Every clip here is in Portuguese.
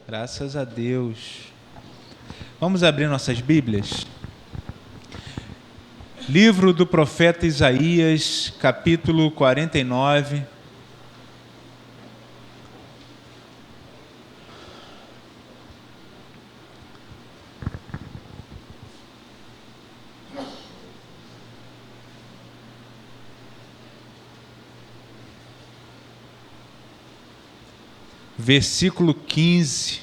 Graças a Deus. Vamos abrir nossas Bíblias? Livro do profeta Isaías, capítulo 49. Versículo 15.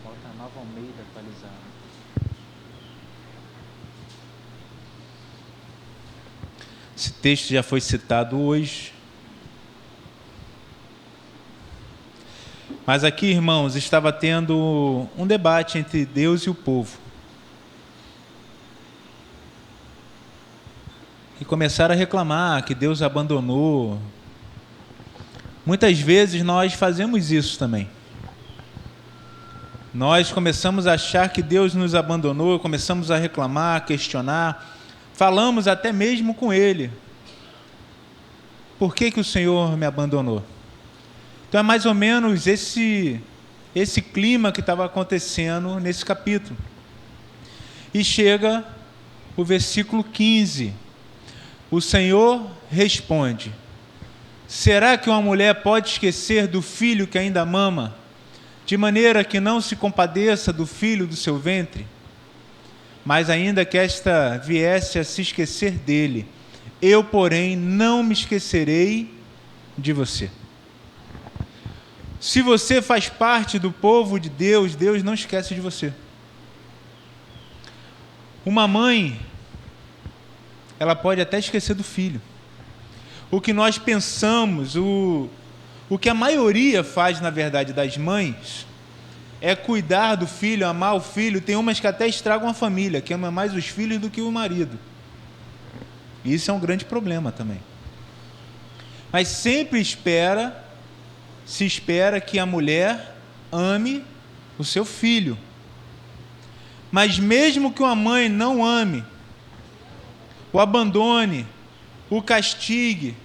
Bota a Nova Almeida atualizada. Esse texto já foi citado hoje. Mas aqui, irmãos, estava tendo um debate entre Deus e o povo. E começaram a reclamar que Deus abandonou. Muitas vezes nós fazemos isso também. Nós começamos a achar que Deus nos abandonou, começamos a reclamar, a questionar, falamos até mesmo com Ele. Por que o Senhor me abandonou? Então é mais ou menos esse clima que estava acontecendo nesse capítulo. E chega o versículo 15. O Senhor responde: será que uma mulher pode esquecer do filho que ainda mama, de maneira que não se compadeça do filho do seu ventre? Mas ainda que esta viesse a se esquecer dele, eu, porém, não me esquecerei de você. Se você faz parte do povo de Deus, Deus não esquece de você. Uma mãe, ela pode até esquecer do filho. O que nós pensamos, o que a maioria faz, na verdade, das mães, é cuidar do filho, amar o filho. Tem umas que até estragam a família, que ama mais os filhos do que o marido. Isso é um grande problema também. Mas sempre se espera que a mulher ame o seu filho. Mas mesmo que uma mãe não ame, o abandone, o castigue,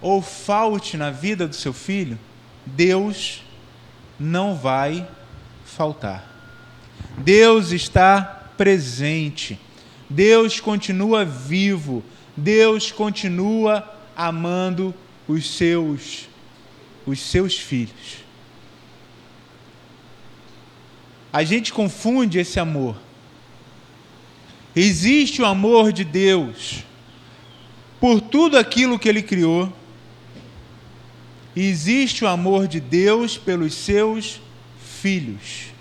ou falte na vida do seu filho, Deus não vai faltar. Deus está presente. Deus continua vivo. Deus continua amando os seus filhos. A gente confunde esse amor. Existe o amor de Deus por tudo aquilo que Ele criou. E existe o amor de Deus pelos seus filhos.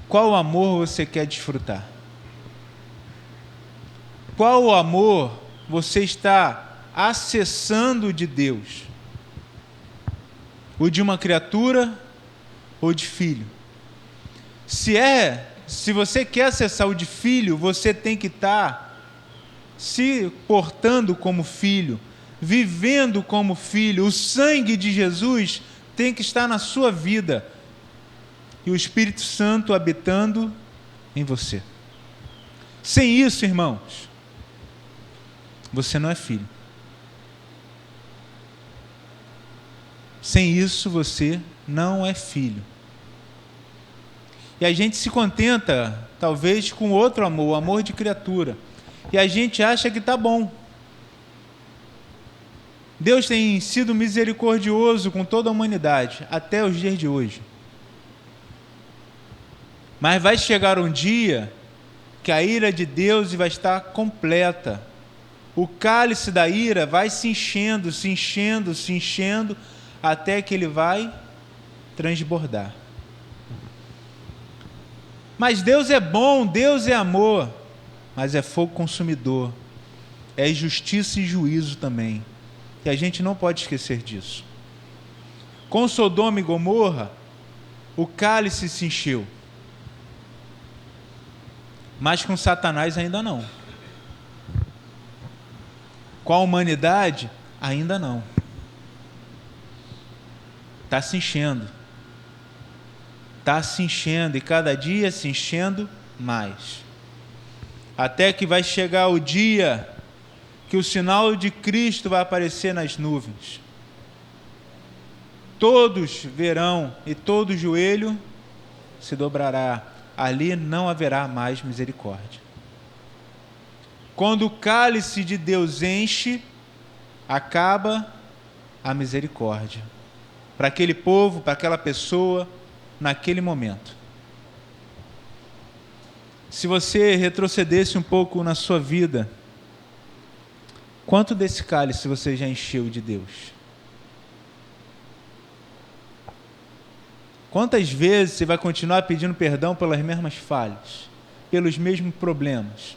Qual amor você quer desfrutar? Qual amor você está acessando de Deus? O de uma criatura ou de filho? Se você quer acessar o de filho, você tem que estar se portando como filho, vivendo como filho. O sangue de Jesus tem que estar na sua vida e o Espírito Santo habitando em você. Sem isso, irmãos, você não é filho. Sem isso, você não é filho. E a gente se contenta, talvez, com outro amor, o amor de criatura. E a gente acha que está bom. Deus tem sido misericordioso com toda a humanidade, até os dias de hoje. Mas vai chegar um dia que a ira de Deus vai estar completa. O cálice da ira vai se enchendo, se enchendo, se enchendo, até que ele vai transbordar. Mas Deus é bom, Deus é amor, mas é fogo consumidor, é justiça e juízo também. E a gente não pode esquecer disso. Com Sodoma e Gomorra, o cálice se encheu. Mas com Satanás ainda não. Com a humanidade, ainda não. Está se enchendo. está se enchendo, e cada dia se enchendo mais. Até que vai chegar o dia que o sinal de Cristo vai aparecer nas nuvens. Todos verão e todo joelho se dobrará. Ali não haverá mais misericórdia. Quando o cálice de Deus enche, acaba a misericórdia para aquele povo, para aquela pessoa, naquele momento. Se você retrocedesse um pouco na sua vida, quanto desse cálice você já encheu de Deus? Quantas vezes você vai continuar pedindo perdão pelas mesmas falhas, pelos mesmos problemas,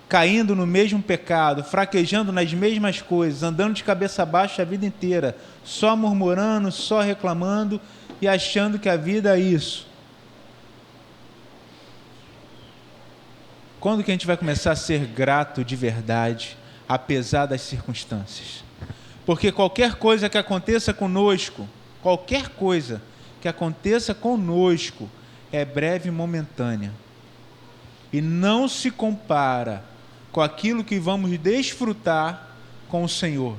caindo no mesmo pecado, fraquejando nas mesmas coisas, andando de cabeça baixa a vida inteira, só murmurando, só reclamando e achando que a vida é isso? Quando que a gente vai começar a ser grato de verdade, apesar das circunstâncias? Porque qualquer coisa que aconteça conosco, qualquer coisa que aconteça conosco é breve e momentânea. E não se compara com aquilo que vamos desfrutar com o Senhor.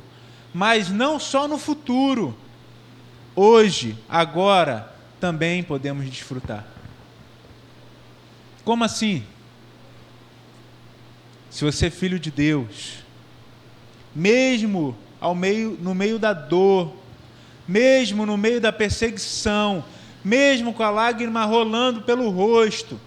Mas não só no futuro. Hoje, agora, também podemos desfrutar. Como assim? Se você é filho de Deus, mesmo no meio da dor, mesmo no meio da perseguição, mesmo com a lágrima rolando pelo rosto,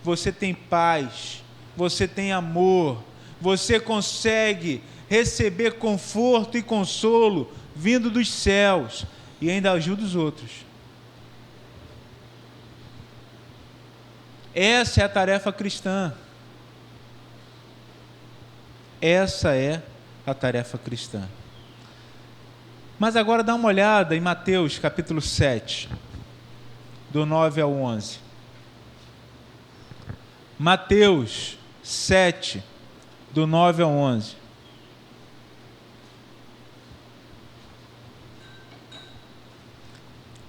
você tem paz, você tem amor, você consegue receber conforto e consolo vindo dos céus e ainda ajuda os outros. Essa é a tarefa cristã. Essa é a tarefa cristã. Mas agora dá uma olhada em Mateus capítulo 7, do 9 ao 11. Mateus 7, do 9 ao 11.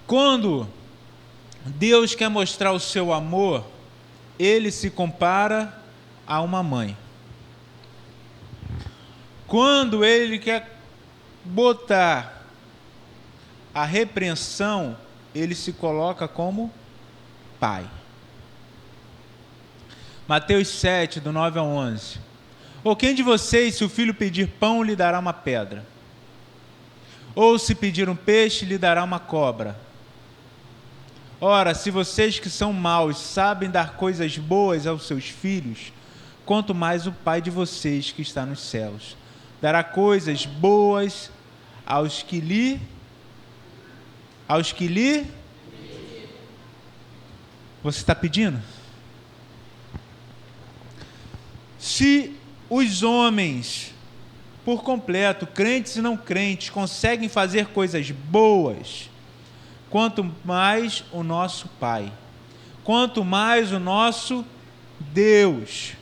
Quando Deus quer mostrar o seu amor, Ele se compara a uma mãe. Quando Ele quer botar a repreensão, Ele se coloca como pai. Mateus 7, do 9 ao 11. Ou quem de vocês, se o filho pedir pão, lhe dará uma pedra? Ou se pedir um peixe, lhe dará uma cobra? Ora, se vocês que são maus sabem dar coisas boas aos seus filhos, quanto mais o Pai de vocês que está nos céus dará coisas boas aos que lhe você está pedindo? Se os homens, por completo, crentes e não crentes, conseguem fazer coisas boas, quanto mais o nosso Pai, quanto mais o nosso Deus.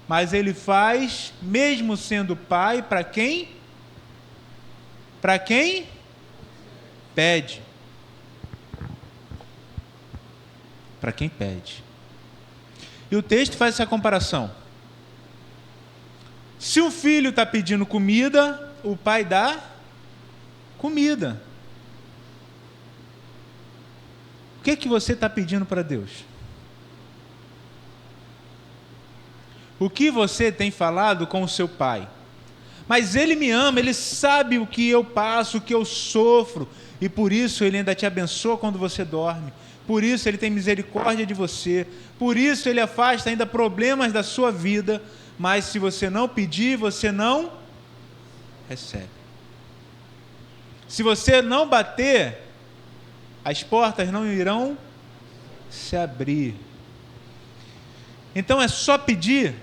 Mas Ele faz, mesmo sendo Pai, para quem? Para quem? Pede. Para quem pede. E o texto faz essa comparação. Se o filho está pedindo comida, o pai dá comida. O que você está pedindo para Deus? O que você tem falado com o seu pai? Mas Ele me ama, Ele sabe o que eu passo, o que eu sofro, e por isso Ele ainda te abençoa quando você dorme. Por isso Ele tem misericórdia de você. Por isso Ele afasta ainda problemas da sua vida. Mas se você não pedir, você não recebe. Se você não bater, as portas não irão se abrir. Então é só pedir?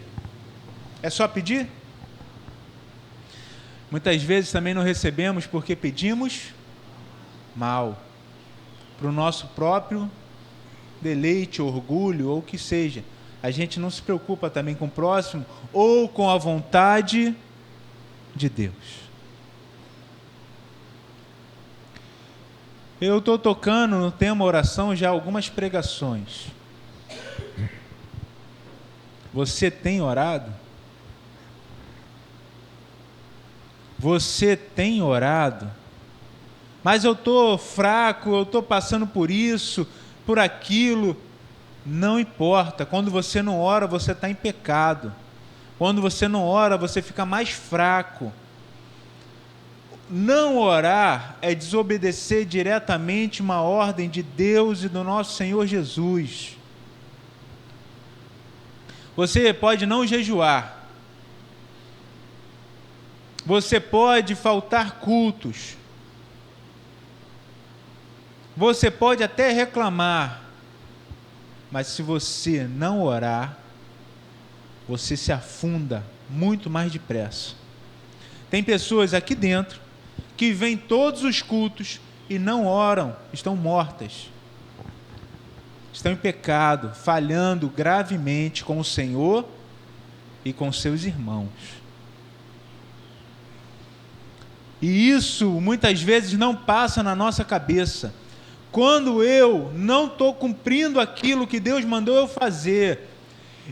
É só pedir? Muitas vezes também não recebemos porque pedimos mal, para o nosso próprio deleite, orgulho ou o que seja. A gente não se preocupa também com o próximo ou com a vontade de Deus. Eu estou tocando no tema oração já algumas pregações. Você tem orado? Você tem orado? Mas eu estou fraco, eu estou passando por isso, por aquilo. Não importa. Quando você não ora, você está em pecado. Quando você não ora, você fica mais fraco. Não orar é desobedecer diretamente uma ordem de Deus e do nosso Senhor Jesus. Você pode não jejuar. Você pode faltar cultos. Você pode até reclamar. Mas se você não orar, você se afunda muito mais depressa. Tem pessoas aqui dentro que vêm todos os cultos e não oram, estão mortas. Estão em pecado, falhando gravemente com o Senhor e com seus irmãos. E isso muitas vezes não passa na nossa cabeça. Quando eu não estou cumprindo aquilo que Deus mandou eu fazer,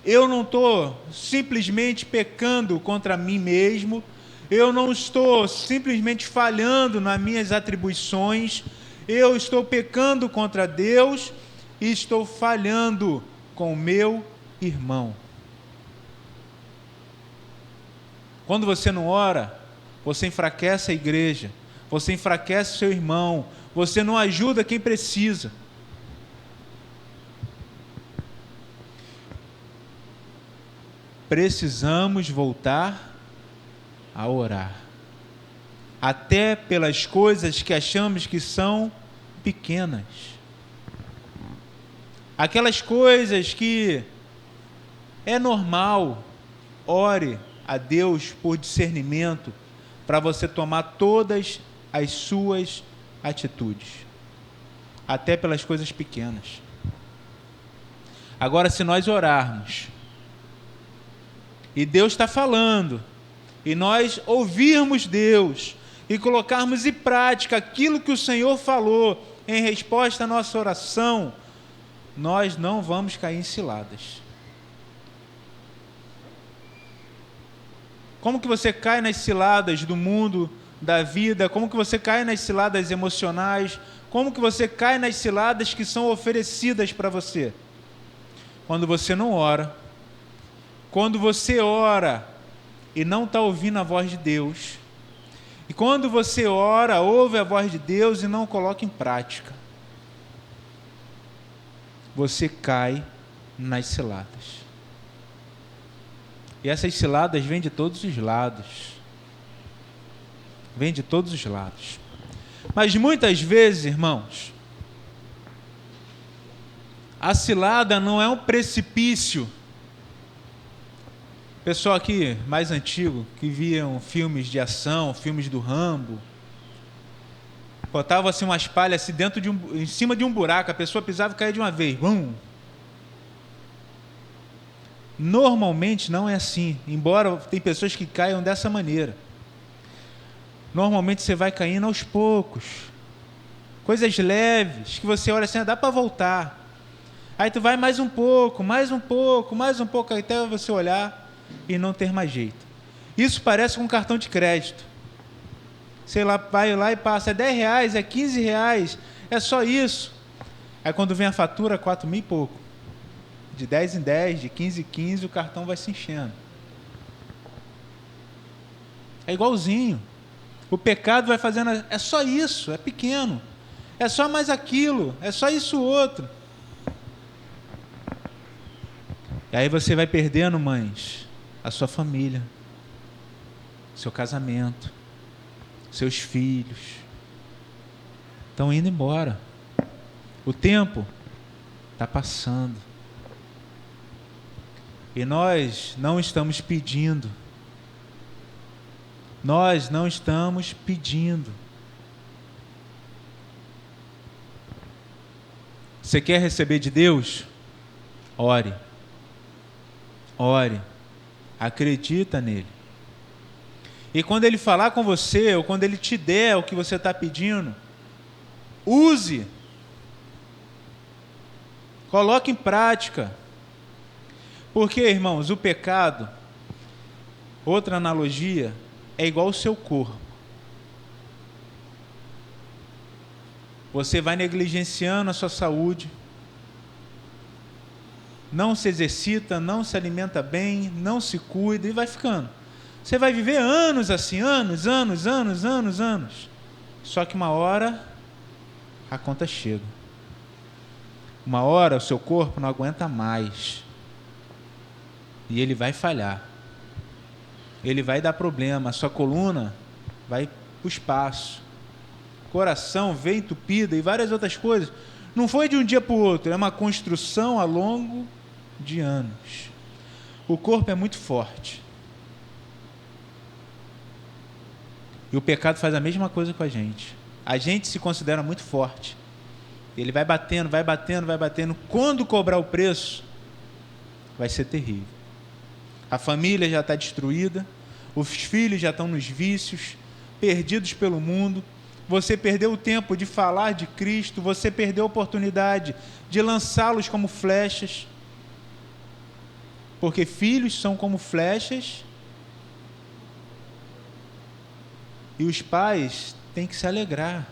eu não estou simplesmente pecando contra mim mesmo, eu não estou simplesmente falhando nas minhas atribuições, eu estou pecando contra Deus e estou falhando com o meu irmão. Quando você não ora, você enfraquece a igreja, você enfraquece o seu irmão, você não ajuda quem precisa. Precisamos voltar a orar, até pelas coisas que achamos que são pequenas, aquelas coisas que é normal. Ore a Deus por discernimento para você tomar todas as suas atitudes, até pelas coisas pequenas. Agora, se nós orarmos e Deus está falando, e nós ouvirmos Deus e colocarmos em prática aquilo que o Senhor falou em resposta à nossa oração, nós não vamos cair em ciladas. Como que você cai nas ciladas do mundo, da vida? Como que você cai nas ciladas emocionais? Como que você cai nas ciladas que são oferecidas para você? Quando você não ora. Quando você ora e não está ouvindo a voz de Deus. E quando você ora, ouve a voz de Deus e não coloca em prática. Você cai nas ciladas. E essas ciladas vêm de todos os lados. Vêm de todos os lados. Mas muitas vezes, irmãos, a cilada não é um precipício. Pessoal aqui mais antigo, que viam filmes de ação, filmes do Rambo, botava assim umas palhas assim em cima de um buraco, a pessoa pisava e caía de uma vez. Bum! Normalmente não é assim, embora tem pessoas que caiam dessa maneira. Normalmente você vai caindo aos poucos. Coisas leves, que você olha assim, dá para voltar. Aí tu vai mais um pouco, até você olhar e não ter mais jeito. Isso parece com um cartão de crédito. Sei lá, vai lá e passa, é R$10, é R$15, é só isso. Aí quando vem a fatura, 4.000 e pouco. De 10 em 10, de 15 em 15, o cartão vai se enchendo. É igualzinho. O pecado vai fazendo, é só isso, é pequeno. É só mais aquilo, é só isso outro. E aí você vai perdendo, mães, a sua família, seu casamento, seus filhos. Estão indo embora. O tempo está passando. E nós não estamos pedindo. Nós não estamos pedindo. Você quer receber de Deus? Ore. Ore. Acredita nele. E quando ele falar com você, ou quando ele te der o que você está pedindo, Use. Coloque em prática. Porque, irmãos, o pecado, outra analogia, é igual ao seu corpo. Você vai negligenciando a sua saúde, não se exercita, não se alimenta bem, não se cuida e vai ficando. Você vai viver anos assim, anos. Só que uma hora a conta chega. Uma hora o seu corpo não aguenta mais. E ele vai falhar. Ele vai dar problema, a sua coluna vai para o espaço. Coração vem entupida e várias outras coisas. Não foi de um dia para o outro, é uma construção ao longo de anos. O corpo é muito forte. E o pecado faz a mesma coisa com a gente. A gente se considera muito forte. Ele vai batendo. Quando cobrar o preço, vai ser terrível. A família já está destruída, os filhos já estão nos vícios, perdidos pelo mundo. Você perdeu o tempo de falar de Cristo, você perdeu a oportunidade de lançá-los como flechas. Porque filhos são como flechas e os pais têm que se alegrar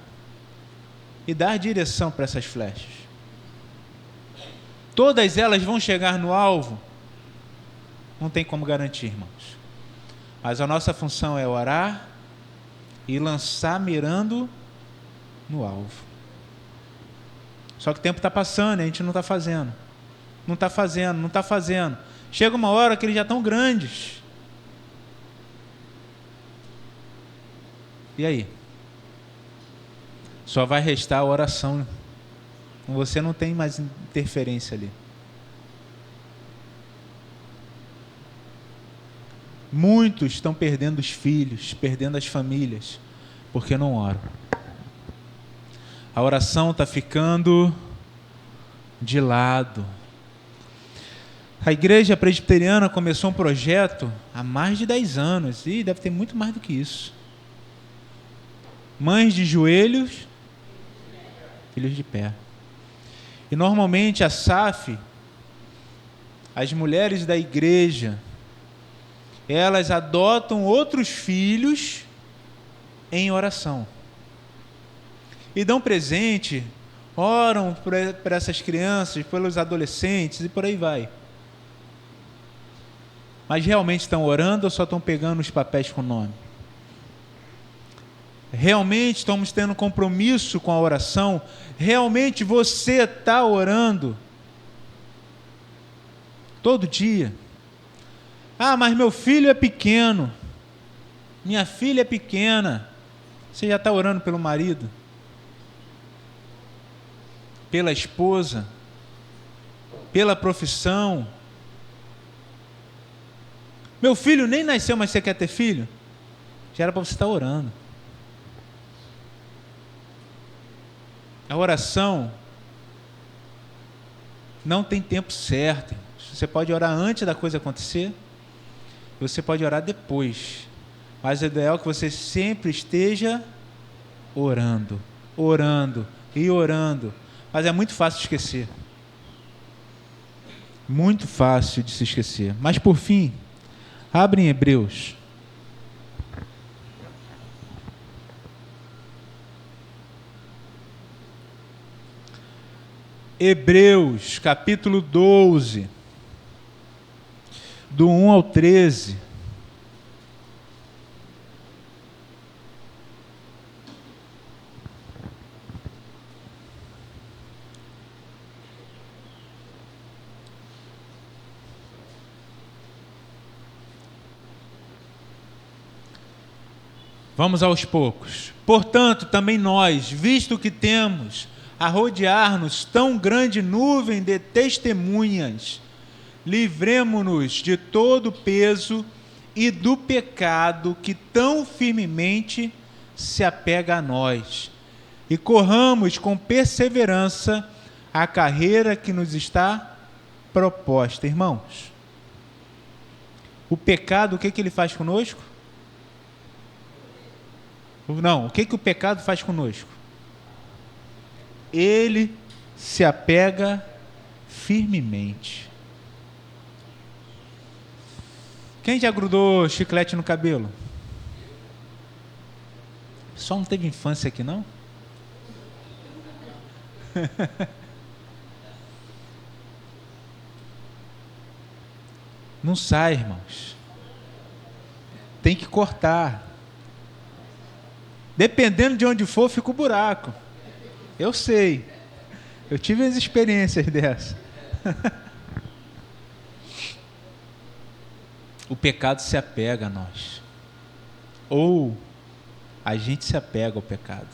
e dar direção para essas flechas. Todas elas vão chegar no alvo? Não tem como garantir, irmãos. Mas a nossa função é orar e lançar mirando no alvo. Só que o tempo está passando e a gente não está fazendo. Não está fazendo. Chega uma hora que eles já estão grandes. E aí? Só vai restar a oração. Você não tem mais interferência ali. Muitos estão perdendo os filhos, perdendo as famílias, porque não oram. A oração está ficando de lado. A igreja presbiteriana começou um projeto há mais de 10 anos, e deve ter muito mais do que isso. Mães de joelhos, filhos de pé. E normalmente a SAF, as mulheres da igreja, elas adotam outros filhos em oração. E dão presente, oram por essas crianças, pelos adolescentes e por aí vai. Mas realmente estão orando ou só estão pegando os papéis com nome? Realmente estamos tendo compromisso com a oração? Realmente você está orando? Todo dia? Ah, mas meu filho é pequeno. Minha filha é pequena. Você já está orando pelo marido? Pela esposa? Pela profissão? Meu filho nem nasceu, mas você quer ter filho? Já era para você estar orando. A oração não tem tempo certo. Você pode orar antes da coisa acontecer, você pode orar depois. Mas o ideal é que você sempre esteja orando. Mas é muito fácil de esquecer. Muito fácil de se esquecer. Mas por fim, abre em Hebreus. Hebreus, capítulo 12, do 1 ao 13. Vamos aos poucos. Portanto, também nós, visto que temos a rodear-nos tão grande nuvem de testemunhas, livremo-nos de todo o peso e do pecado que tão firmemente se apega a nós, e corramos com perseverança a carreira que nos está proposta. Irmãos, o pecado, o que ele faz conosco? Não, o que o pecado faz conosco? ele se apega firmemente. Quem já grudou chiclete no cabelo? Só não teve infância aqui, não? Não sai, irmãos. Tem que cortar. Dependendo de onde for, fica o buraco. Eu sei. Eu tive as experiências dessa. O pecado se apega a nós. Ou a gente se apega ao pecado.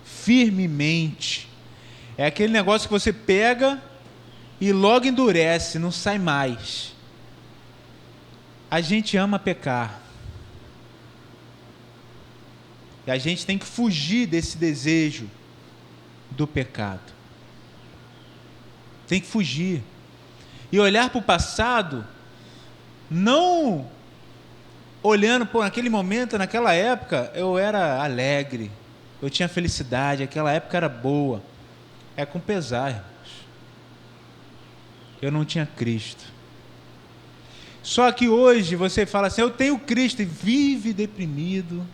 Firmemente. É aquele negócio que você pega e logo endurece, não sai mais. A gente ama pecar. E a gente tem que fugir desse desejo do pecado. Tem que fugir. E olhar para o passado, não olhando, naquele momento, naquela época, eu era alegre, eu tinha felicidade, aquela época era boa. É com pesar, irmãos. Eu não tinha Cristo. Só que hoje você fala assim, eu tenho Cristo, e vive deprimido,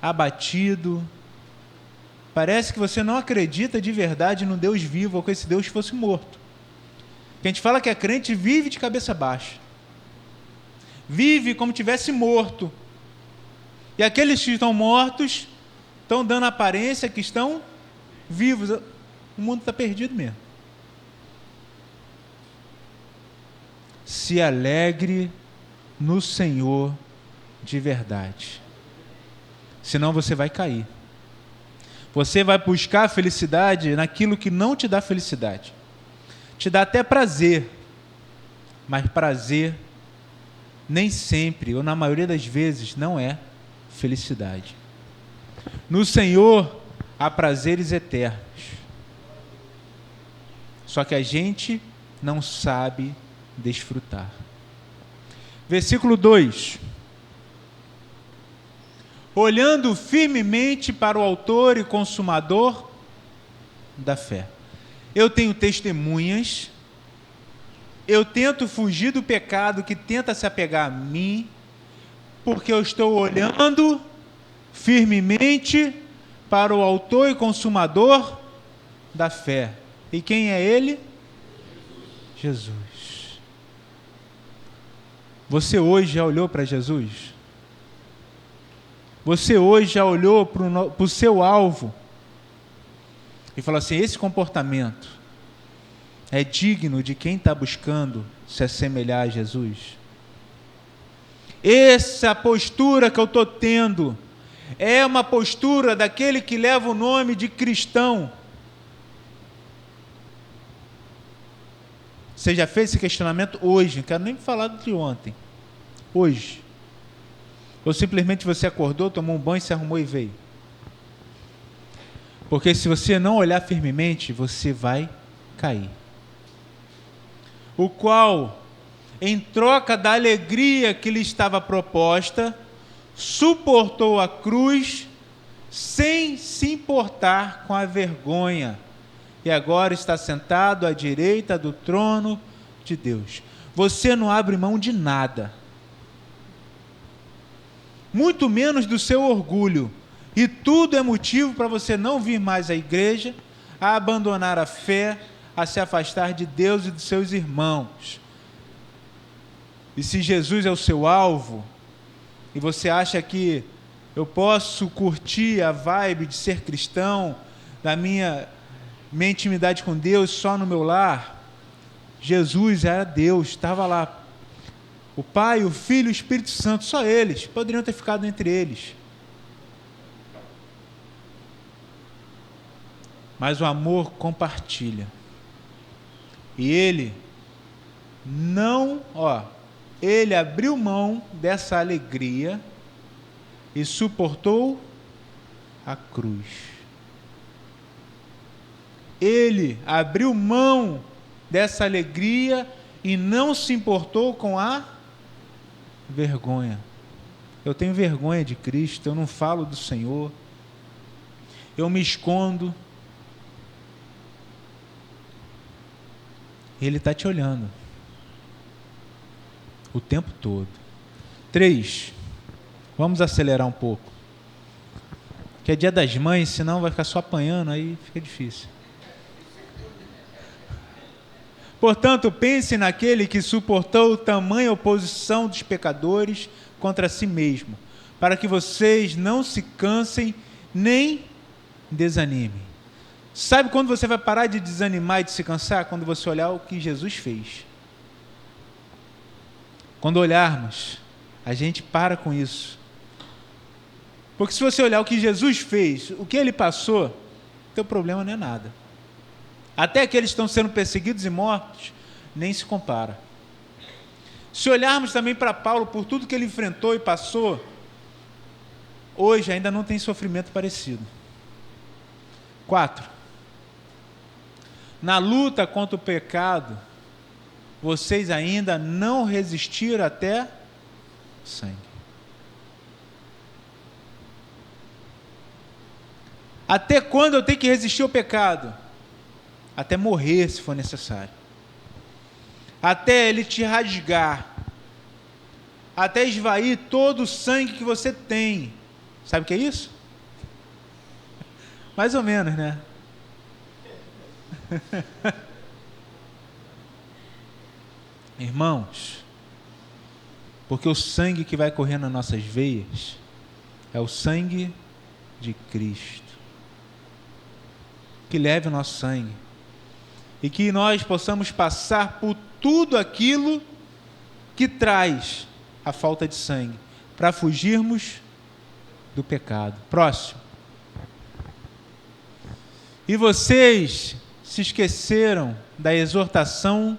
abatido. Parece que você não acredita de verdade no Deus vivo, ou que esse Deus fosse morto. Que a gente fala que é crente, vive de cabeça baixa. Vive como tivesse morto. E aqueles que estão mortos estão dando aparência que estão vivos. O mundo está perdido mesmo. Se alegre no Senhor de verdade. Senão você vai cair. Você vai buscar a felicidade naquilo que não te dá felicidade. Te dá até prazer. Mas prazer nem sempre, ou na maioria das vezes, não é felicidade. No Senhor há prazeres eternos. Só que a gente não sabe desfrutar. Versículo 2. Olhando firmemente para o autor e consumador da fé. Eu tenho testemunhas. Eu tento fugir do pecado que tenta se apegar a mim, porque eu estou olhando firmemente para o autor e consumador da fé. E quem é ele? Jesus. Você hoje já olhou para Jesus? Você hoje já olhou para o seu alvo e falou assim, esse comportamento é digno de quem está buscando se assemelhar a Jesus? Essa postura que eu estou tendo é uma postura daquele que leva o nome de cristão. Você já fez esse questionamento hoje? Não quero nem falar de ontem. Hoje. Ou simplesmente você acordou, tomou um banho, se arrumou e veio? Porque se você não olhar firmemente, você vai cair. O qual, em troca da alegria que lhe estava proposta, suportou a cruz sem se importar com a vergonha, e agora está sentado à direita do trono de Deus. Você não abre mão de nada, muito menos do seu orgulho, e tudo é motivo para você não vir mais à igreja, a abandonar a fé, a se afastar de Deus e dos seus irmãos. E se Jesus é o seu alvo, e você acha que eu posso curtir a vibe de ser cristão, da minha intimidade com Deus só no meu lar, Jesus era Deus, estava lá. O Pai, o Filho e o Espírito Santo, só eles, poderiam ter ficado entre eles. Mas o amor compartilha. E ele ele abriu mão dessa alegria e suportou a cruz. Ele abriu mão dessa alegria e não se importou com a vergonha. Eu tenho vergonha de Cristo, eu não falo do Senhor. eu me escondo. Ele está te olhando o tempo todo. 3, vamos acelerar um pouco, que é dia das mães, senão vai ficar só apanhando, aí fica difícil. Portanto, pense naquele que suportou tamanha oposição dos pecadores contra si mesmo, para que vocês não se cansem nem desanimem. Sabe quando você vai parar de desanimar e de se cansar? Quando você olhar o que Jesus fez. Quando olharmos, a gente para com isso. Porque se você olhar o que Jesus fez, o que ele passou, teu problema não é nada. Até aqueles que estão sendo perseguidos e mortos, nem se compara. Se olharmos também para Paulo, por tudo que ele enfrentou e passou, hoje ainda não tem sofrimento parecido. 4, na luta contra o pecado, vocês ainda não resistiram até sangue. Até quando eu tenho que resistir ao pecado? Até morrer, se for necessário. Até ele te rasgar. Até esvair todo o sangue que você tem. Sabe o que é isso? Mais ou menos, né? Irmãos, porque o sangue que vai correr nas nossas veias é o sangue de Cristo. Que leve o nosso sangue e que nós possamos passar por tudo aquilo que traz a falta de sangue, para fugirmos do pecado. Próximo. E vocês se esqueceram da exortação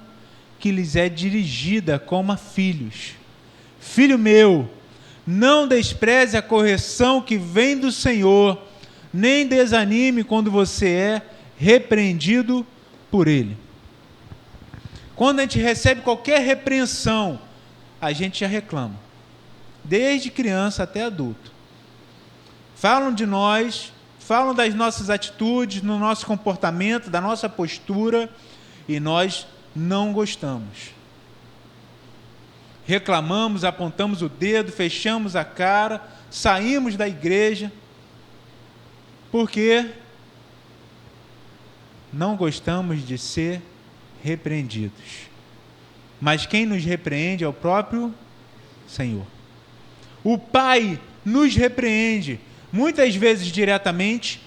que lhes é dirigida como a filhos. Filho meu, não despreze a correção que vem do Senhor, nem desanime quando você é repreendido por Ele. Quando a gente recebe qualquer repreensão, a gente já reclama, desde criança até adulto. Falam de nós, falam das nossas atitudes, do nosso comportamento, da nossa postura, e nós não gostamos. Reclamamos, apontamos o dedo, fechamos a cara, saímos da igreja, porque não gostamos de ser repreendidos. Mas quem nos repreende é o próprio Senhor. O Pai nos repreende, muitas vezes diretamente,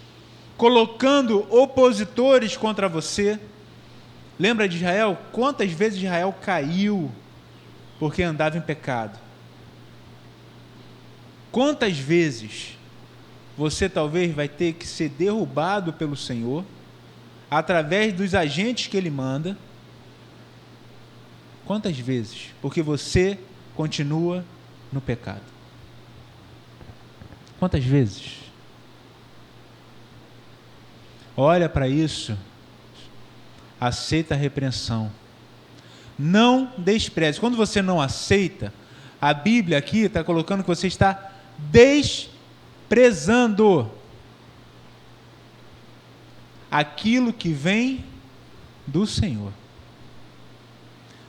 colocando opositores contra você. Lembra de Israel? Quantas vezes Israel caiu porque andava em pecado? Quantas vezes você talvez vai ter que ser derrubado pelo Senhor, através dos agentes que Ele manda? Quantas vezes? Porque você continua no pecado. Quantas vezes? Olha para isso, aceita a repreensão. Não despreze. Quando você não aceita, a Bíblia aqui está colocando que você está desprezando aquilo que vem do Senhor.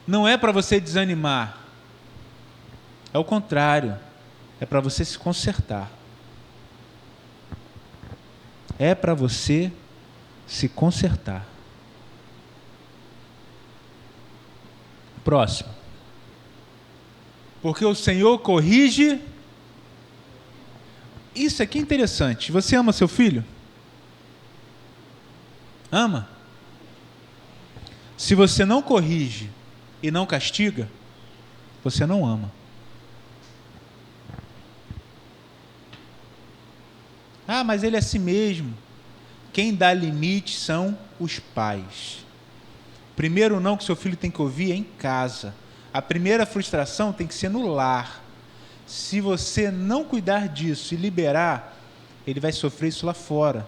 Não é para você desanimar, é o contrário, é para você se consertar. É para você se consertar. Próximo. Porque o Senhor corrige. Isso aqui é interessante. Você ama seu filho? Ama? Se você não corrige e não castiga, você não ama. Ah, mas ele é assim mesmo. Quem dá limite são os pais. Primeiro não que seu filho tem que ouvir é em casa. A primeira frustração tem que ser no lar. Se você não cuidar disso e liberar, ele vai sofrer isso lá fora.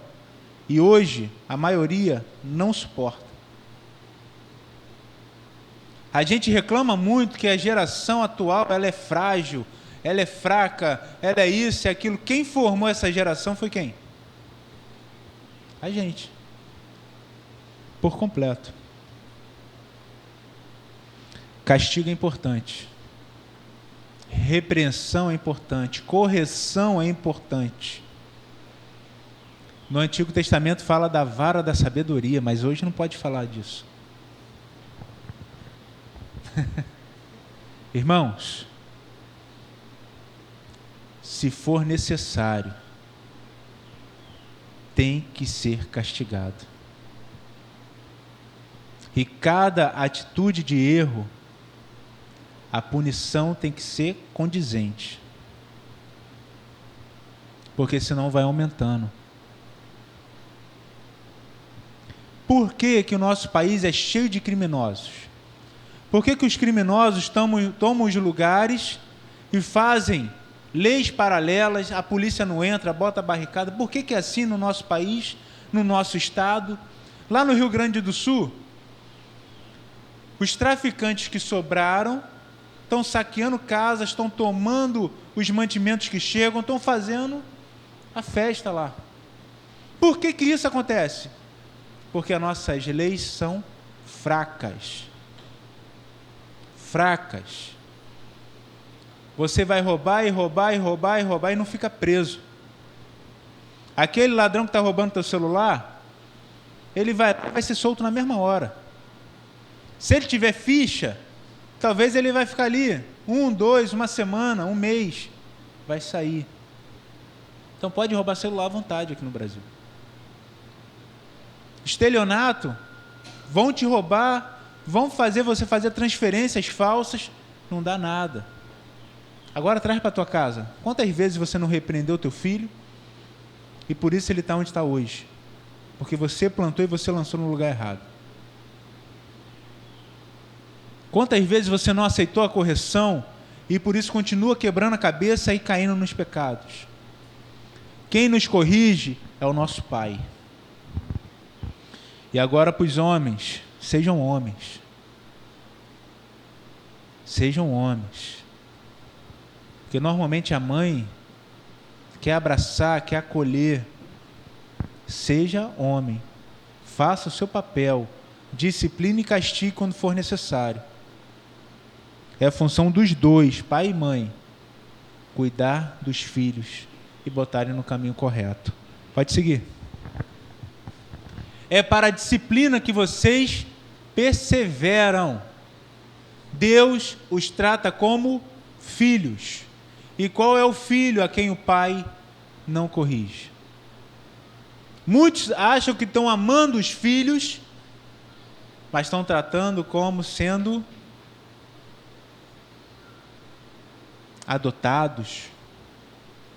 E hoje, a maioria não suporta. A gente reclama muito que a geração atual ela é frágil, ela é fraca, ela é isso e aquilo. Quem formou essa geração foi quem? A gente. Por completo. Castigo é importante. Repreensão é importante. Correção é importante. No Antigo Testamento fala da vara da sabedoria, mas hoje não pode falar disso. Irmãos, se for necessário, tem que ser castigado. E cada atitude de erro, a punição tem que ser condizente. Porque senão vai aumentando. Por que que o nosso país é cheio de criminosos? Por que que os criminosos tomam os lugares e fazem leis paralelas, a polícia não entra, bota a barricada? Por que que é assim no nosso país, no nosso estado? Lá no Rio Grande do Sul, os traficantes que sobraram estão saqueando casas, estão tomando os mantimentos que chegam, estão fazendo a festa lá. Por que que isso acontece? Porque as nossas leis são fracas. Fracas. Você vai roubar e roubar e roubar e roubar e não fica preso. Aquele ladrão que está roubando teu celular, ele vai ser solto na mesma hora. Se ele tiver ficha, talvez ele vai ficar ali 1, 2, uma semana, 1 mês, vai sair. Então pode roubar celular à vontade aqui no Brasil. Estelionato, vão te roubar, vão fazer você fazer transferências falsas, não dá nada. Agora traz para a tua casa. Quantas vezes você não repreendeu teu filho e por isso ele está onde está hoje? Porque você plantou e você lançou no lugar errado. Quantas vezes você não aceitou a correção e por isso continua quebrando a cabeça e caindo nos pecados? Quem nos corrige é o nosso Pai. E agora para os homens, sejam homens. Sejam homens. Porque normalmente a mãe quer abraçar, quer acolher. Seja homem. Faça o seu papel. Discipline e castigue quando for necessário. É a função dos dois, pai e mãe, cuidar dos filhos e botarem no caminho correto. Pode seguir. É para a disciplina que vocês perseveram. Deus os trata como filhos. E qual é o filho a quem o pai não corrige? Muitos acham que estão amando os filhos, mas estão tratando como sendo adotados,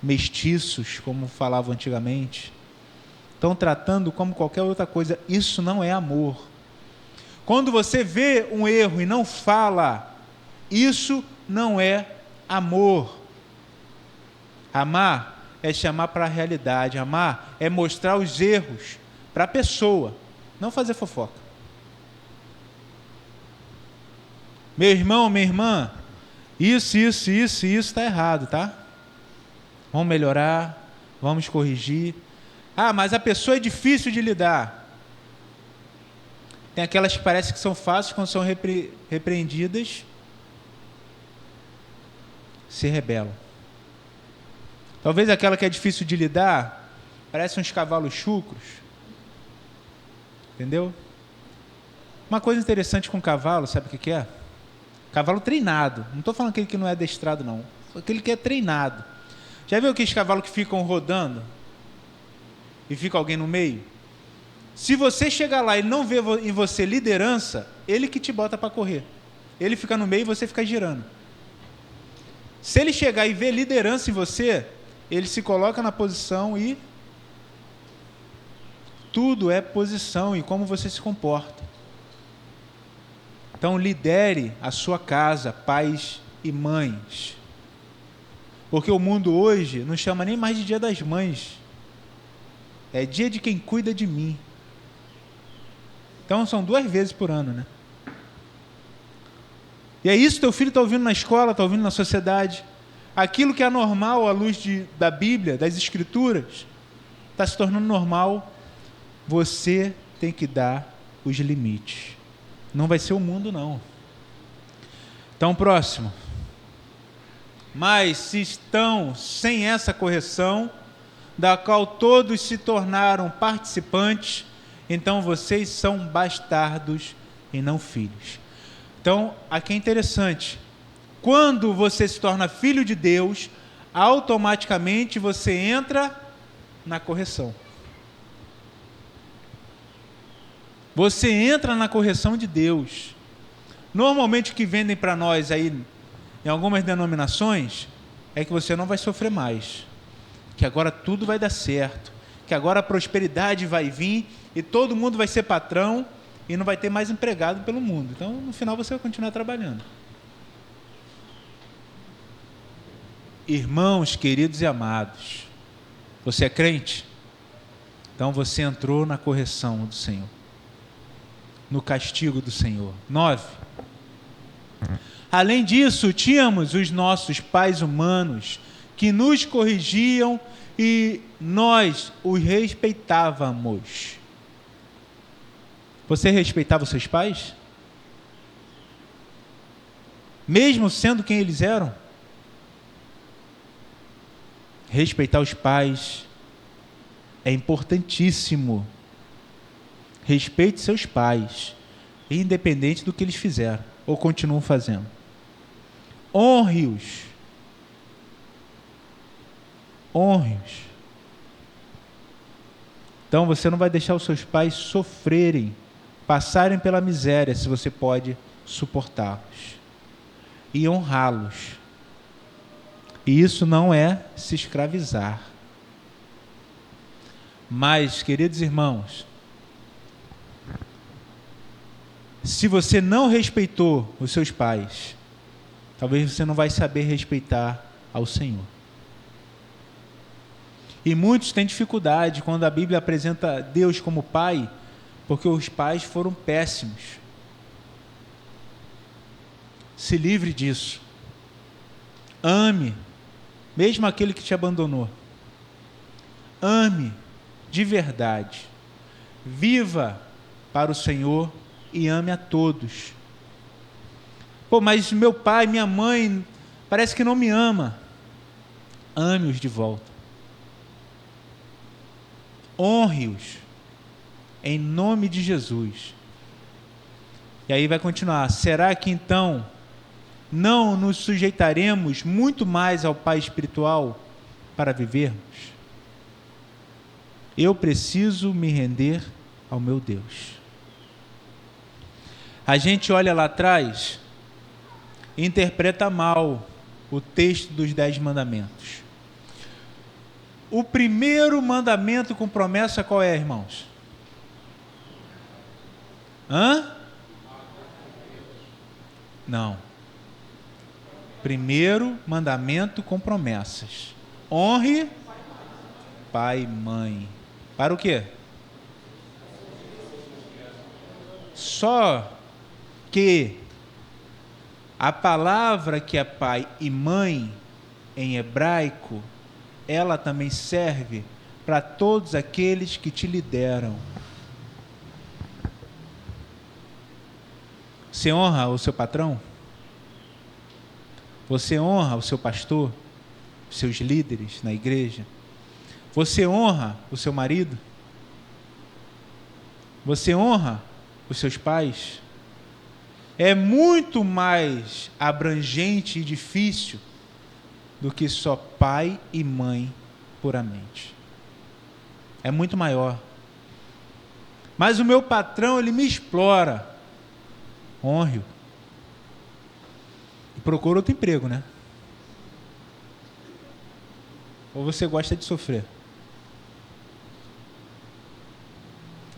mestiços, como falavam antigamente. Estão tratando como qualquer outra coisa. Isso não é amor. Quando você vê um erro e não fala, isso não é amor. Amar é chamar para a realidade. Amar é mostrar os erros para a pessoa, não fazer fofoca. Meu irmão, minha irmã, isso está errado, tá? Vamos melhorar, vamos corrigir. Ah, mas a pessoa é difícil de lidar. Tem aquelas que parecem que são fáceis, quando são repreendidas, se rebelam. Talvez aquela que é difícil de lidar, parece uns cavalos chucros. Entendeu? Uma coisa interessante com cavalo, sabe o que é? Cavalo treinado. Não estou falando aquele que não é adestrado, não. Aquele que é treinado. Já viu aqueles cavalos que ficam rodando? E fica alguém no meio? Se você chegar lá e não vê em você liderança, ele que te bota para correr. Ele fica no meio e você fica girando. Se ele chegar e ver liderança em você, ele se coloca na posição e tudo é posição e como você se comporta. Então lidere a sua casa, pais e mães. Porque o mundo hoje não chama nem mais de Dia das Mães. É dia de quem cuida de mim. Então são 2 vezes por ano, né? E é isso que teu filho está ouvindo na escola, está ouvindo na sociedade. Aquilo que é normal à luz da Bíblia, das Escrituras, está se tornando normal você tem que dar os limites. Não vai ser o mundo, não. Então, próximo. Mas se estão sem essa correção, da qual todos se tornaram participantes, então vocês são bastardos e não filhos. Então, aqui é interessante. Quando você se torna filho de Deus, automaticamente você entra na correção. Você entra na correção de Deus. Normalmente o que vendem para nós aí, em algumas denominações, é que você não vai sofrer mais. Que agora tudo vai dar certo. Que agora a prosperidade vai vir e todo mundo vai ser patrão e não vai ter mais empregado pelo mundo. Então, no final, você vai continuar trabalhando. Irmãos, queridos e amados, você é crente? Então você entrou na correção do Senhor, no castigo do Senhor. 9. Além disso, tínhamos os nossos pais humanos que nos corrigiam e nós os respeitávamos. Você respeitava os seus pais? Mesmo sendo quem eles eram? Respeitar os pais é importantíssimo. Respeite seus pais, independente do que eles fizeram ou continuam fazendo. Honre-os. Honre-os. Então você não vai deixar os seus pais sofrerem, passarem pela miséria, se você pode suportá-los. E honrá-los. E isso não é se escravizar. Mas, queridos irmãos, se você não respeitou os seus pais, talvez você não vai saber respeitar ao Senhor. E muitos têm dificuldade quando a Bíblia apresenta Deus como pai, porque os pais foram péssimos. Se livre disso. Ame, mesmo aquele que te abandonou. Ame de verdade. Viva para o Senhor e ame a todos. Pô, mas meu pai, minha mãe, parece que não me ama. Ame-os de volta. Honre-os. Em nome de Jesus. E aí vai continuar. Será que então não nos sujeitaremos muito mais ao Pai espiritual para vivermos? Eu preciso me render ao meu Deus. A gente olha lá atrás e interpreta mal o texto dos 10 mandamentos. O primeiro mandamento com promessa qual é, irmãos? Não. Primeiro mandamento com promessas. Honre pai e mãe. Para o quê? Só que a palavra que é pai e mãe em hebraico, ela também serve para todos aqueles que te lideram. Você honra o seu patrão? Você honra o seu pastor? Os seus líderes na igreja? Você honra o seu marido? Você honra os seus pais? É muito mais abrangente e difícil do que só pai e mãe puramente. É muito maior. Mas o meu patrão, ele me explora. Honre-o. E procura outro emprego, né? Ou você gosta de sofrer?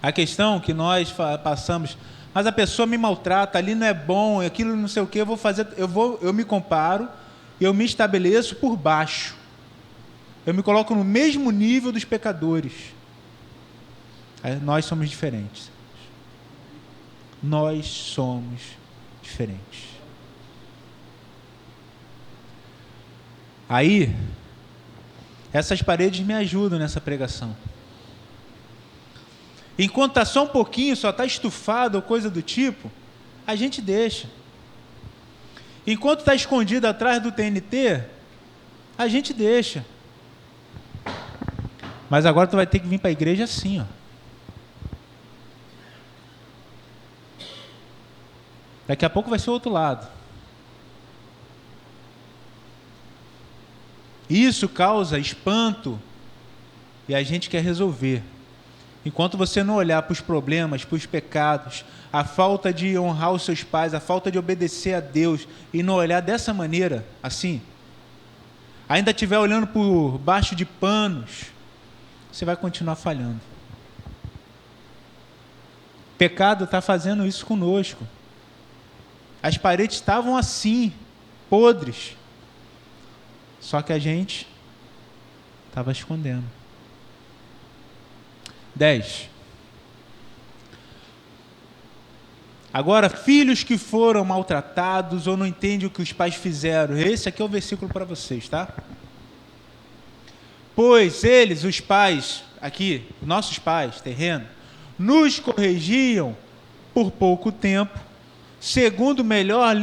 A questão que nós passamos, mas a pessoa me maltrata, ali não é bom, aquilo não sei o que, eu me comparo, eu me estabeleço por baixo. Eu me coloco no mesmo nível dos pecadores. Nós somos diferentes. Nós somos diferentes. Aí, essas paredes me ajudam nessa pregação. Enquanto está só um pouquinho, só está estufado ou coisa do tipo, a gente deixa. Enquanto está escondido atrás do TNT, a gente deixa. Mas agora tu vai ter que vir para a igreja assim, ó. Daqui a pouco vai ser o outro lado. Isso causa espanto e a gente quer resolver. Enquanto você não olhar para os problemas, para os pecados, a falta de honrar os seus pais, a falta de obedecer a Deus e não olhar dessa maneira, assim, ainda estiver olhando por baixo de panos, você vai continuar falhando. O pecado está fazendo isso conosco. As paredes estavam assim, podres. Só que a gente estava escondendo. 10. Agora, filhos que foram maltratados ou não entendem o que os pais fizeram. Esse aqui é o versículo para vocês, tá? Pois eles, os pais, aqui, nossos pais, terreno, nos corrigiam por pouco tempo, segundo melhor que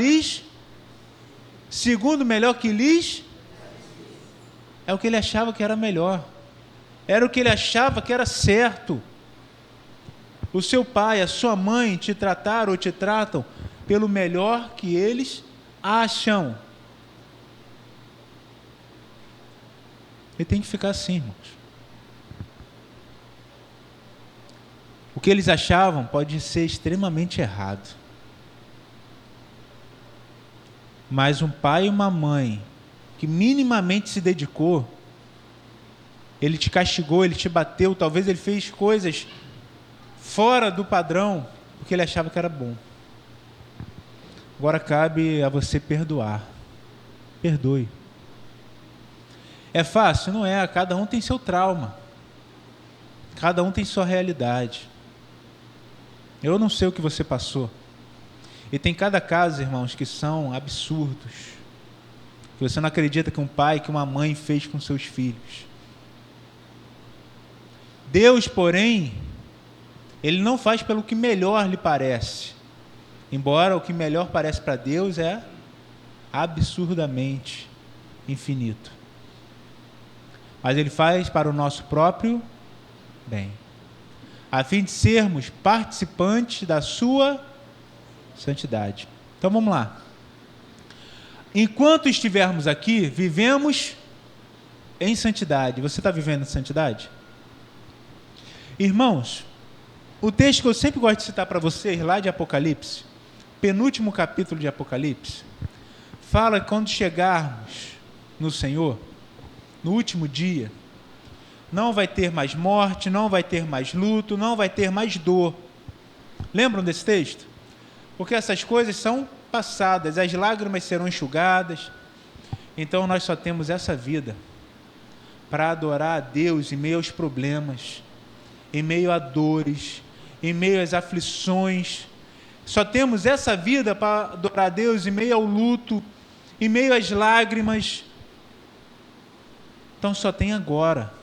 lhes, é o que ele achava que era melhor. Era o que ele achava que era certo. O seu pai, a sua mãe te trataram ou te tratam pelo melhor que eles acham. E tem que ficar assim, irmãos. O que eles achavam pode ser extremamente errado. Mas um pai e uma mãe que minimamente se dedicou, ele te castigou, ele te bateu, talvez ele fez coisas fora do padrão, porque ele achava que era bom. Agora cabe a você perdoar. Perdoe. É fácil? Não é. Cada um tem seu trauma. Cada um tem sua realidade. Eu não sei o que você passou. E tem cada caso, irmãos, que são absurdos. Que você não acredita que um pai, que uma mãe fez com seus filhos. Deus, porém, Ele não faz pelo que melhor lhe parece. Embora o que melhor parece para Deus é absurdamente infinito. Mas Ele faz para o nosso próprio bem, a fim de sermos participantes da sua santidade. Então vamos lá. Enquanto estivermos aqui, vivemos em santidade. Você está vivendo em santidade? Irmãos, o texto que eu sempre gosto de citar para vocês, lá de Apocalipse, penúltimo capítulo de Apocalipse, fala que quando chegarmos no Senhor, no último dia, não vai ter mais morte, não vai ter mais luto, não vai ter mais dor. Lembram desse texto? Porque essas coisas são passadas, as lágrimas serão enxugadas. Então nós só temos essa vida para adorar a Deus em meio aos problemas, em meio a dores, em meio às aflições. Só temos essa vida para adorar a Deus em meio ao luto, em meio às lágrimas. Então só tem agora.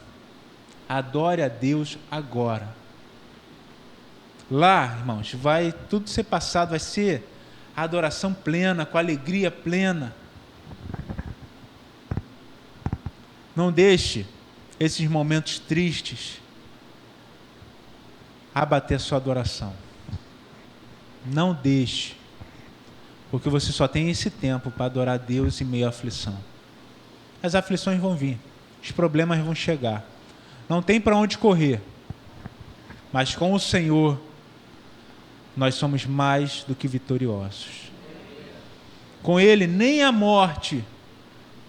Adore a Deus agora. Lá, irmãos, vai tudo ser passado, vai ser a adoração plena, com alegria plena. Não deixe esses momentos tristes abater a sua adoração. Não deixe, porque você só tem esse tempo para adorar a Deus em meio à aflição. As aflições vão vir, os problemas vão chegar, não tem para onde correr, mas com o Senhor nós somos mais do que vitoriosos. Com Ele nem a morte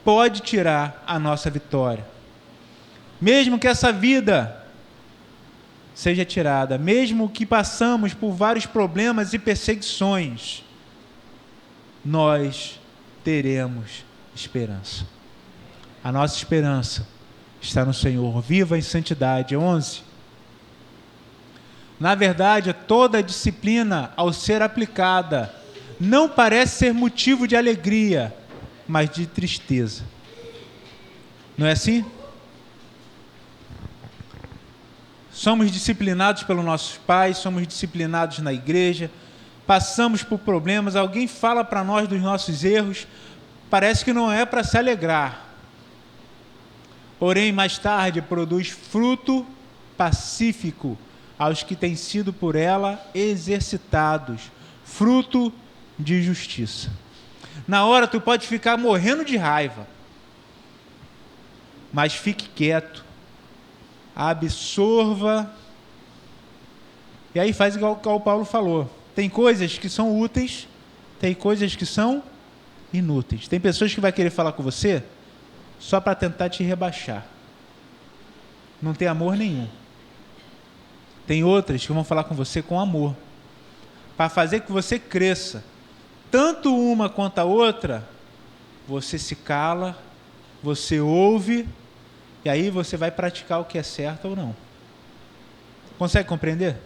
pode tirar a nossa vitória. Mesmo que essa vida seja tirada, mesmo que passamos por vários problemas e perseguições, nós teremos esperança. A nossa esperança está no Senhor. Viva em santidade. 11. Na verdade, toda disciplina, ao ser aplicada, não parece ser motivo de alegria, mas de tristeza. Não é assim? Somos disciplinados pelos nossos pais, somos disciplinados na igreja, passamos por problemas, alguém fala para nós dos nossos erros, parece que não é para se alegrar. Porém, mais tarde, produz fruto pacífico aos que têm sido por ela exercitados, fruto de justiça. Na hora tu pode ficar morrendo de raiva, mas fique quieto, absorva, e aí faz igual o Paulo falou. Tem coisas que são úteis, tem coisas que são inúteis. Tem pessoas que vai querer falar com você só para tentar te rebaixar. Não tem amor nenhum. Tem outras que vão falar com você com amor, para fazer que você cresça. Tanto uma quanto a outra, você se cala, você ouve, e aí você vai praticar o que é certo ou não. Consegue compreender?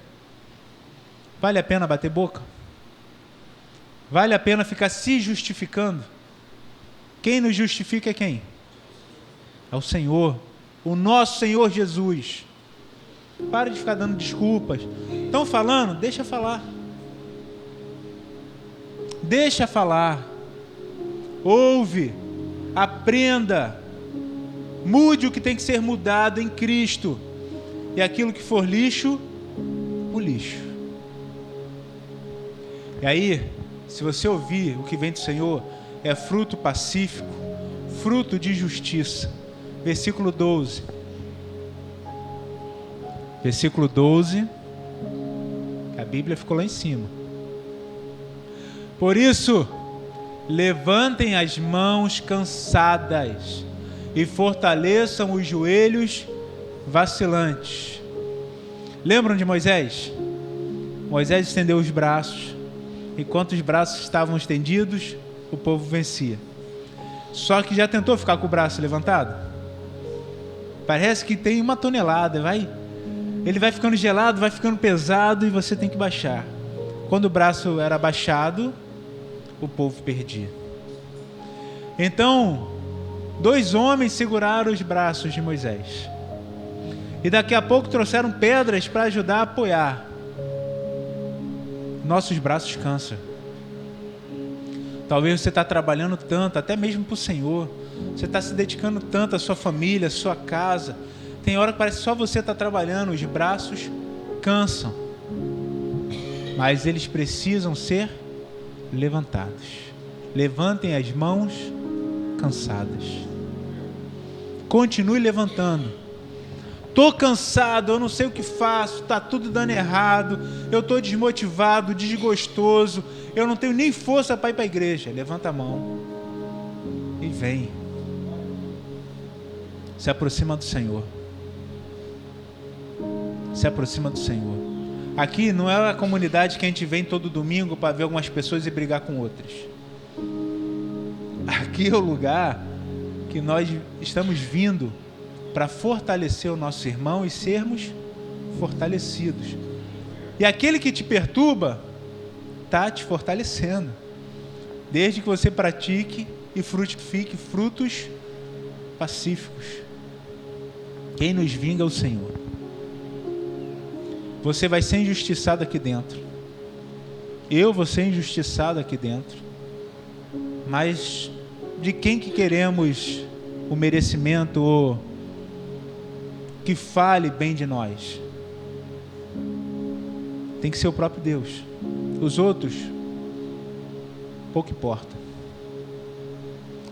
Vale a pena bater boca? Vale a pena ficar se justificando? Quem nos justifica é quem? É o Senhor, o nosso Senhor Jesus. Para de ficar dando desculpas. Estão falando? Deixa falar. Deixa falar. Ouve, aprenda, mude o que tem que ser mudado em Cristo. E aquilo que for lixo, o lixo. E aí, se você ouvir o que vem do Senhor, é fruto pacífico, fruto de justiça. Versículo 12. Versículo 12. A Bíblia ficou lá em cima. Por isso, levantem as mãos cansadas e fortaleçam os joelhos vacilantes. Lembram de Moisés? Moisés estendeu os braços. Enquanto os braços estavam estendidos, o povo vencia. Só que já tentou ficar com o braço levantado? Parece que tem 1 tonelada, ele vai ficando gelado, vai ficando pesado e você tem que baixar. Quando o braço era baixado, o povo perdia. Então, 2 homens seguraram os braços de Moisés. E daqui a pouco trouxeram pedras para ajudar a apoiar. Nossos braços cansam. Talvez você está trabalhando tanto, até mesmo para o Senhor. Você está se dedicando tanto à sua família, à sua casa. Tem hora que parece que só você está trabalhando, os braços cansam. Mas eles precisam ser levantados. Levantem as mãos cansadas. Continue levantando. Estou cansado, eu não sei o que faço, está tudo dando errado, eu estou desmotivado, desgostoso, eu não tenho nem força para ir para a igreja. Levanta a mão e vem. Se aproxima do Senhor. Se aproxima do Senhor. Aqui não é a comunidade que a gente vem todo domingo para ver algumas pessoas e brigar com outras. Aqui é o lugar que nós estamos vindo para fortalecer o nosso irmão e sermos fortalecidos. E aquele que te perturba está te fortalecendo, desde que você pratique e frutifique frutos pacíficos. Quem nos vinga é o Senhor. Você vai ser injustiçado aqui dentro. Eu vou ser injustiçado aqui dentro. Mas de quem que queremos o merecimento ou que fale bem de nós? Tem que ser o próprio Deus. Os outros, pouco importa.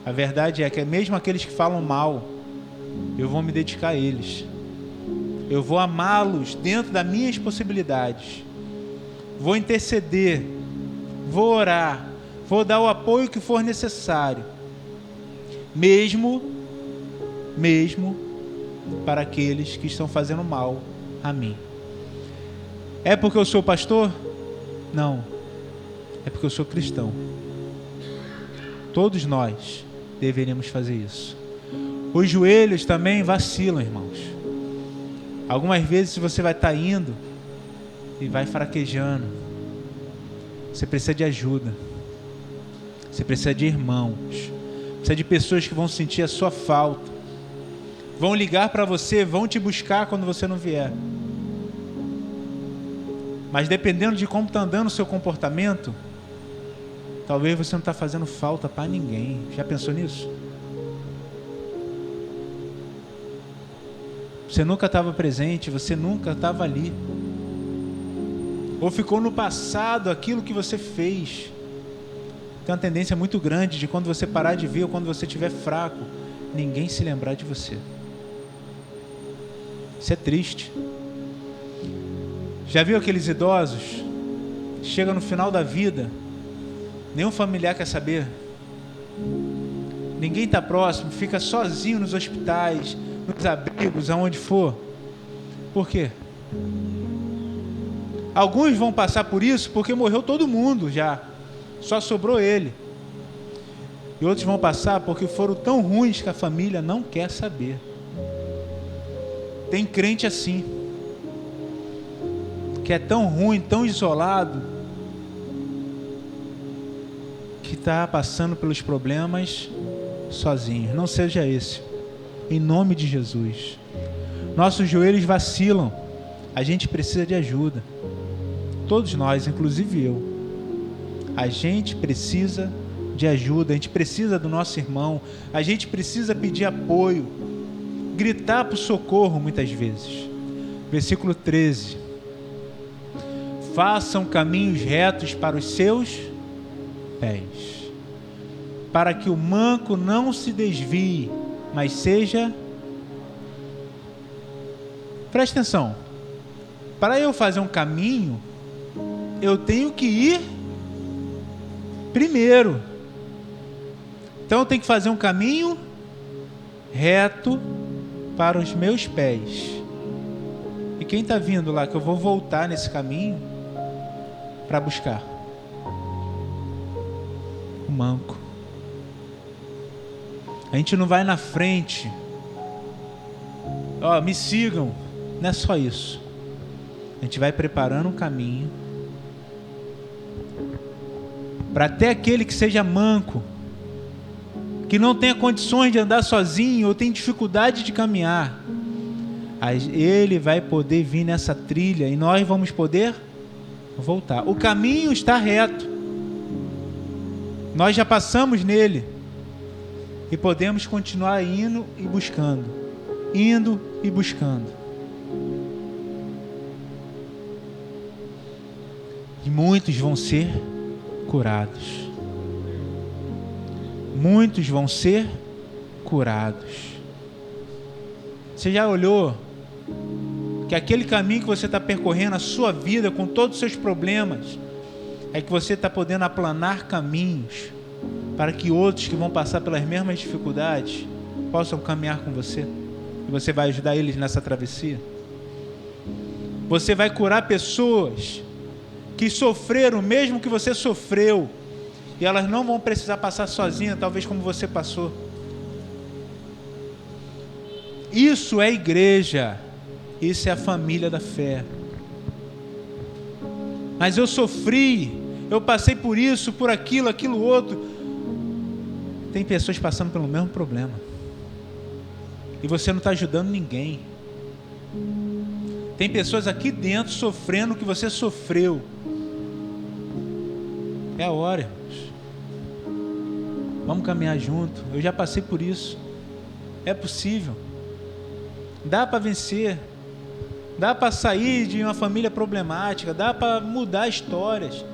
A verdade é que mesmo aqueles que falam mal, eu vou me dedicar a eles. Eu vou amá-los dentro das minhas possibilidades. Vou interceder, vou orar, vou dar o apoio que for necessário. Mesmo para aqueles que estão fazendo mal a mim. É porque eu sou pastor? Não. É porque eu sou cristão. Todos nós deveríamos fazer isso. Os joelhos também vacilam, irmãos. Algumas vezes você vai estar indo e vai fraquejando. Você precisa de ajuda. Você precisa de irmãos. Precisa de pessoas que vão sentir a sua falta. Vão ligar para você, vão te buscar quando você não vier. Mas dependendo de como está andando o seu comportamento, talvez você não está fazendo falta para ninguém. Já pensou nisso? Você nunca estava presente, você nunca estava ali. Ou ficou no passado aquilo que você fez. Tem uma tendência muito grande de quando você parar de ver ou quando você estiver fraco, ninguém se lembrar de você. Isso é triste. Já viu aqueles idosos? Chega no final da vida, nenhum familiar quer saber. Ninguém está próximo, fica sozinho nos hospitais, nos abrigos, aonde for. Por quê? Alguns vão passar por isso porque morreu todo mundo já. Só sobrou ele. E outros vão passar porque foram tão ruins que a família não quer saber. Tem crente assim, que é tão ruim, tão isolado, que está passando pelos problemas sozinho. Não seja esse. Em nome de Jesus. Nossos joelhos vacilam. A gente precisa de ajuda. Todos nós, inclusive eu. A gente precisa de ajuda. A gente precisa do nosso irmão. A gente precisa pedir apoio. Gritar por socorro muitas vezes. Versículo 13. Façam caminhos retos para os seus pés, para que o manco não se desvie, mas seja... Presta atenção. Para eu fazer um caminho, eu tenho que ir primeiro. Então eu tenho que fazer um caminho reto para os meus pés. E quem está vindo lá que eu vou voltar nesse caminho para buscar? O manco. A gente não vai na frente. Ó, me sigam. Não é só isso. A gente vai preparando um caminho para até aquele que seja manco, que não tenha condições de andar sozinho ou tem dificuldade de caminhar, ele vai poder vir nessa trilha e nós vamos poder voltar. O caminho está reto. Nós já passamos nele e podemos continuar indo e buscando. Indo e buscando. E muitos vão ser curados. Muitos vão ser curados. Você já olhou que aquele caminho que você está percorrendo, a sua vida, com todos os seus problemas, é que você está podendo aplanar caminhos para que outros que vão passar pelas mesmas dificuldades possam caminhar com você? E você vai ajudar eles nessa travessia? Você vai curar pessoas que sofreram o mesmo que você sofreu, e elas não vão precisar passar sozinhas, talvez como você passou. Isso é igreja. Isso é a família da fé. Mas eu sofri, eu passei por isso, por aquilo, aquilo outro. Tem pessoas passando pelo mesmo problema. E você não está ajudando ninguém. Tem pessoas aqui dentro sofrendo o que você sofreu. É a hora, irmãos. Vamos caminhar junto. Eu já passei por isso. É possível. Dá para vencer. Dá para sair de uma família problemática. Dá para mudar histórias.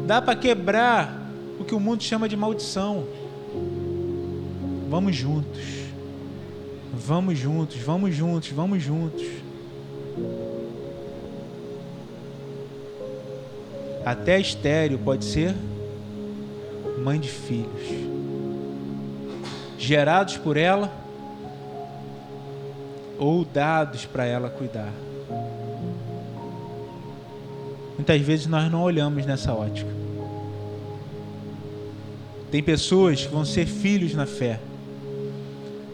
Dá para quebrar o que o mundo chama de maldição. Vamos juntos. Vamos juntos, vamos juntos, vamos juntos. Até estéril pode ser mãe de filhos, gerados por ela ou dados para ela cuidar. Muitas vezes nós não olhamos nessa ótica. Tem pessoas que vão ser filhos na fé.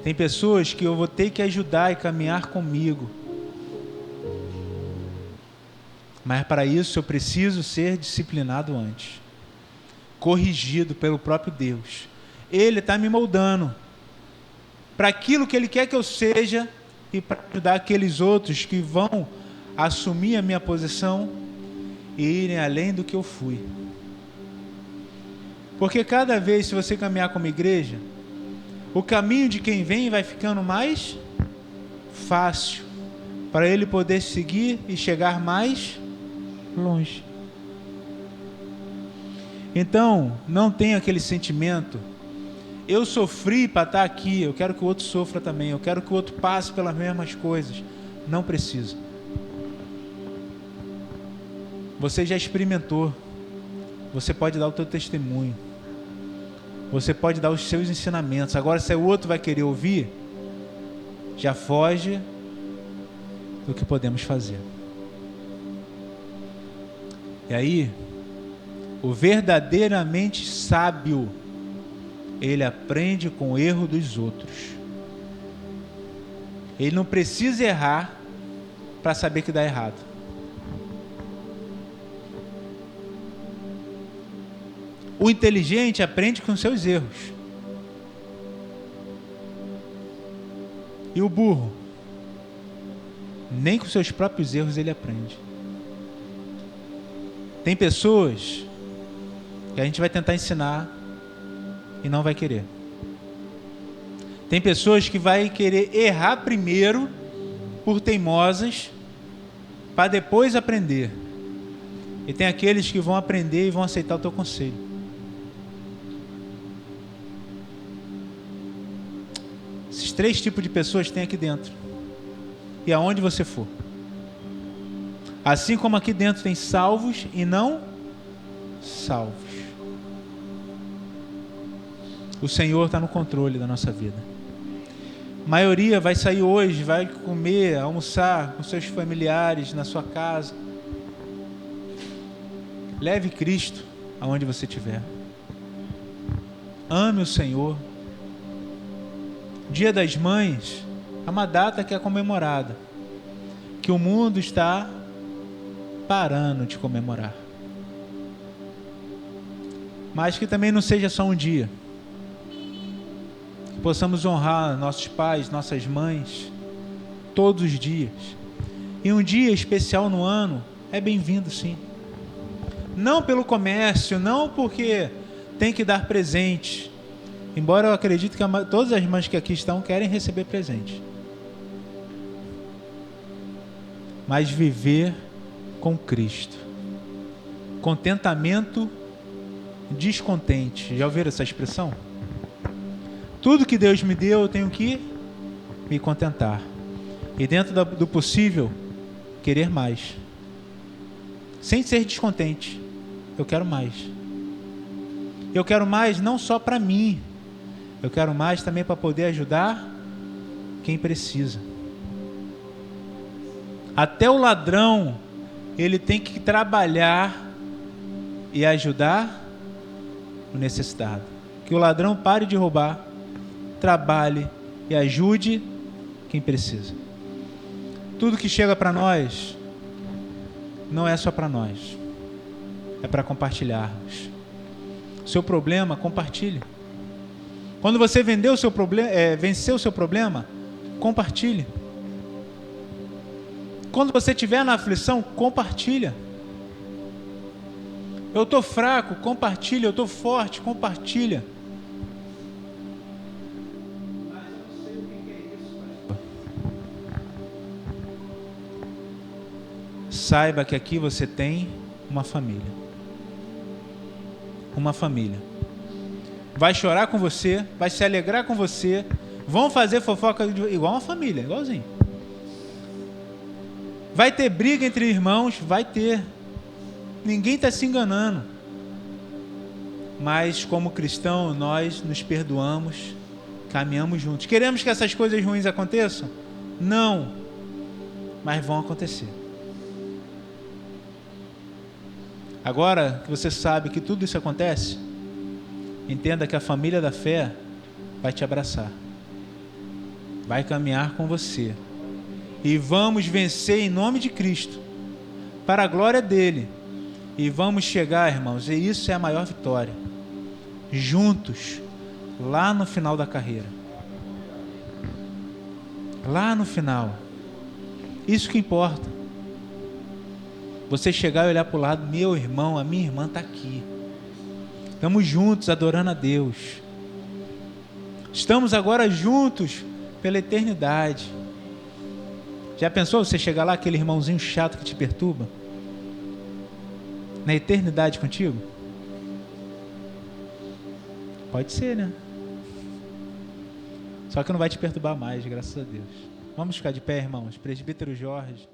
Tem pessoas que eu vou ter que ajudar e caminhar comigo. Mas para isso eu preciso ser disciplinado antes. Corrigido pelo próprio Deus. Ele está me moldando para aquilo que Ele quer que eu seja e para ajudar aqueles outros que vão assumir a minha posição e irem além do que eu fui. Porque cada vez, se você caminhar como igreja, o caminho de quem vem vai ficando mais fácil, para ele poder seguir e chegar mais longe. Então, não tenha aquele sentimento, eu sofri para estar aqui, eu quero que o outro sofra também, eu quero que o outro passe pelas mesmas coisas. Não precisa. Você já experimentou, você pode dar o teu testemunho, você pode dar os seus ensinamentos. Agora, se o outro vai querer ouvir, já foge do que podemos fazer. E aí, o verdadeiramente sábio, ele aprende com o erro dos outros. Ele não precisa errar para saber que dá errado. O inteligente aprende com seus erros. E o burro, nem com seus próprios erros ele aprende. Tem pessoas que a gente vai tentar ensinar e não vai querer. Tem pessoas que vai querer errar primeiro por teimosas, para depois aprender. E tem aqueles que vão aprender e vão aceitar o teu conselho. Esses 3 tipos de pessoas tem aqui dentro. E aonde você for. Assim como aqui dentro tem salvos e não salvos. O Senhor está no controle da nossa vida. A maioria vai sair hoje, vai comer, almoçar com seus familiares na sua casa. Leve Cristo aonde você estiver. Ame o Senhor. Dia das Mães é uma data que é comemorada, que o mundo está parando de comemorar. Mas que também não seja só um dia. Que possamos honrar nossos pais, nossas mães, todos os dias. E um dia especial no ano é bem-vindo, sim. Não pelo comércio, não porque tem que dar presente. Embora eu acredite que todas as mães que aqui estão querem receber presente. Mas viver com Cristo. Contentamento descontente. Já ouviram essa expressão? Tudo que Deus me deu, eu tenho que me contentar. E dentro do possível, querer mais. Sem ser descontente. Eu quero mais. Eu quero mais não só para mim. Eu quero mais também para poder ajudar quem precisa. Até o ladrão, ele tem que trabalhar e ajudar o necessitado. Que o ladrão pare de roubar, trabalhe e ajude quem precisa. Tudo que chega para nós não é só para nós, é para compartilharmos. Seu problema, compartilhe. Quando você vencer o seu problema, compartilhe. Quando você estiver na aflição, compartilha. Eu estou fraco, compartilha. Eu estou forte, compartilha. Mas eu não sei o que é isso, pastor. Saiba que aqui você tem uma família. Uma família. Vai chorar com você, vai se alegrar com você, vão fazer fofoca igual uma família, igualzinho. Vai ter briga entre irmãos, vai ter. Ninguém está se enganando. Mas como cristão, nós nos perdoamos, caminhamos juntos. Queremos que essas coisas ruins aconteçam? Não. Mas vão acontecer. Agora que você sabe que tudo isso acontece, entenda que a família da fé vai te abraçar. Vai caminhar com você. E vamos vencer em nome de Cristo, para a glória dele. E vamos chegar, irmãos, e isso é a maior vitória. Juntos, lá no final da carreira. Lá no final. Isso que importa. Você chegar e olhar para o lado, meu irmão, a minha irmã está aqui. Estamos juntos adorando a Deus. Estamos agora juntos pela eternidade. Já pensou você chegar lá, aquele irmãozinho chato que te perturba? Na eternidade contigo? Pode ser, né? Só que não vai te perturbar mais, graças a Deus. Vamos ficar de pé, irmãos. Presbítero Jorge.